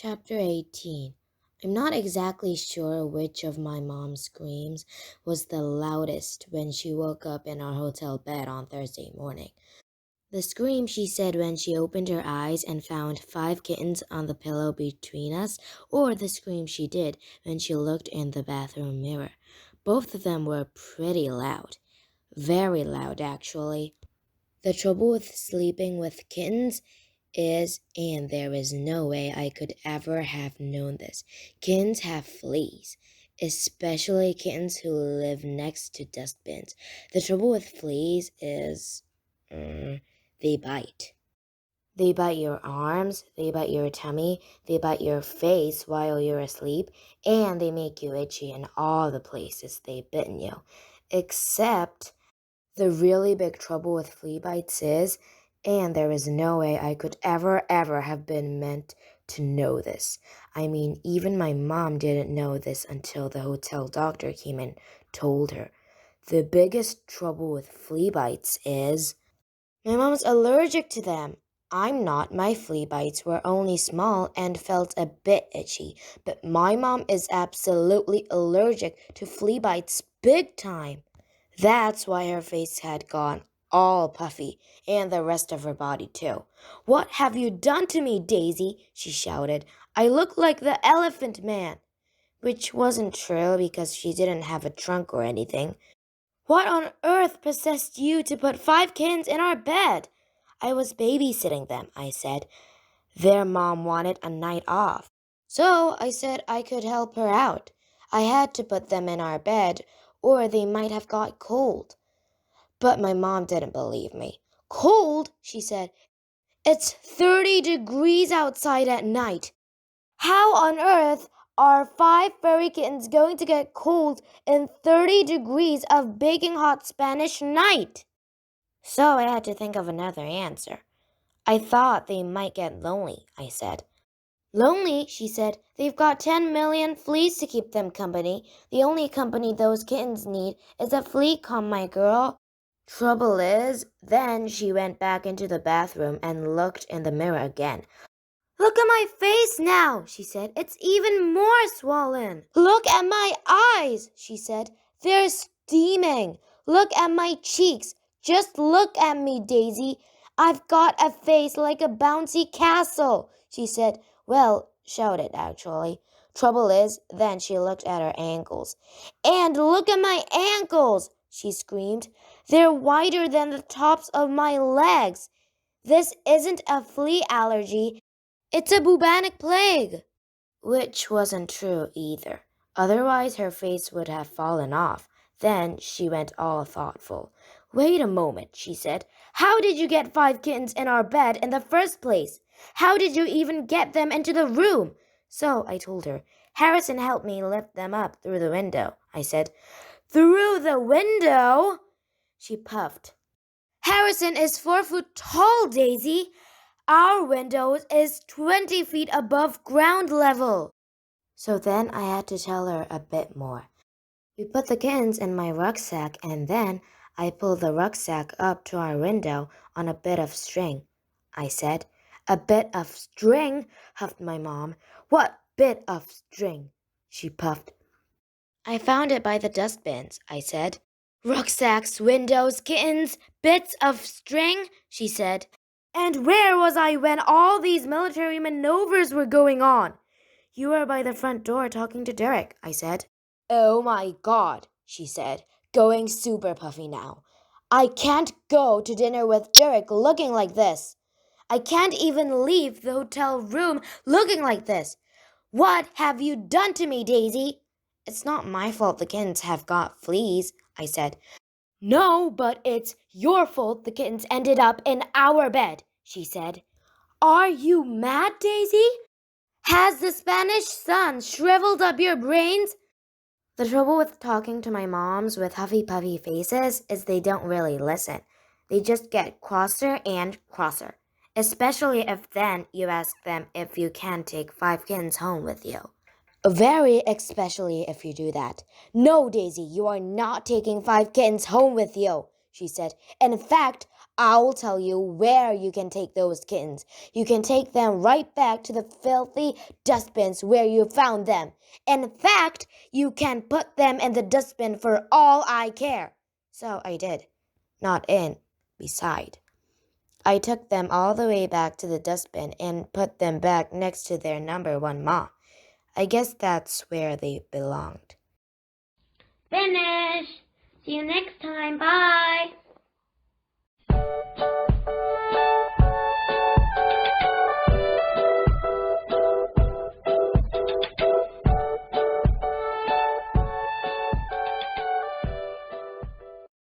Chapter 18. I'm not exactly sure which of my mom's screams was the loudest when she woke up in our hotel bed on Thursday morning. The scream she said when she opened her eyes and found 5 kittens on the pillow between us, or the scream she did when she looked in the bathroom mirror. Both of them were pretty loud. Very loud, actually. The trouble with sleeping with kittens is, and there is no way I could ever have known this, kittens have fleas, especially kittens who live next to dustbins. The trouble with fleas is they bite. They bite your arms, they bite your tummy, they bite your face while you're asleep, and they make you itchy in all the places they've bitten you. Except the really big trouble with flea bites is, and there is no way I could ever have been meant to know this. I mean, even my mom didn't know this until the hotel doctor came and told her. The biggest trouble with flea bites is my mom's allergic to them. I'm not. My flea bites were only small and felt a bit itchy, but my mom is absolutely allergic to flea bites big time. That's why her face had gone all puffy, and the rest of her body too. "What have you done to me, Daisy?" she shouted. "I look like the Elephant Man." Which wasn't true because she didn't have a trunk or anything. "What on earth possessed you to put 5 kittens in our bed?" "I was babysitting them," I said. "Their mom wanted a night off. So I said I could help her out. I had to put them in our bed or they might have got cold." But my mom didn't believe me. "Cold?" she said. "It's 30 degrees outside at night. How on earth are 5 furry kittens going to get cold in 30 degrees of baking hot Spanish night?" So I had to think of another answer. "I thought they might get lonely," I said. "Lonely?" she said. "They've got 10 million fleas to keep them company. The only company those kittens need is a flea comb, my girl." Trouble is, then she went back into the bathroom and looked in the mirror again. "Look at my face now," she said. "It's even more swollen." "Look at my eyes," she said. "They're steaming. Look at my cheeks. Just look at me, Daisy. I've got a face like a bouncy castle," she said. Well, shouted, actually. Trouble is, then she looked at her ankles. "And look at my ankles," she screamed. "They're wider than the tops of my legs. This isn't a flea allergy. It's a bubonic plague." Which wasn't true either. Otherwise, her face would have fallen off. Then she went all thoughtful. "Wait a moment," she said. "How did you get 5 kittens in our bed in the first place? How did you even get them into the room?" So I told her. "Harrison helped me lift them up through the window," I said. "Through the window?" She puffed. "Harrison is 4 foot tall, Daisy. Our window is 20 feet above ground level." So then I had to tell her a bit more. We put the kittens in my rucksack and then I pulled the rucksack up to our window on a bit of string. I said. "A bit of string?" huffed my mom. "What bit of string?" she puffed. "I found it by the dustbins," I said. "Rucksacks, windows, kittens, bits of string," she said. "And where was I when all these military maneuvers were going on?" "You were by the front door talking to Derek," I said. "Oh my God," she said, going super puffy now. "I can't go to dinner with Derek looking like this. I can't even leave the hotel room looking like this. What have you done to me, Daisy?" "It's not my fault the kittens have got fleas," I said. "No, but it's your fault the kittens ended up in our bed," she said. "Are you mad, Daisy? Has the Spanish sun shriveled up your brains?" The trouble with talking to my moms with huffy puffy faces is they don't really listen. They just get crosser and crosser, especially if then you ask them if you can take 5 kittens home with you. Very especially if you do that. "No, Daisy, you are not taking 5 kittens home with you," she said. "In fact, I'll tell you where you can take those kittens. You can take them right back to the filthy dustbins where you found them. In fact, you can put them in the dustbin for all I care." So I did. Not in, beside. I took them all the way back to the dustbin and put them back next to their number one mom. I guess that's where they belonged. Finish! See you next time. Bye!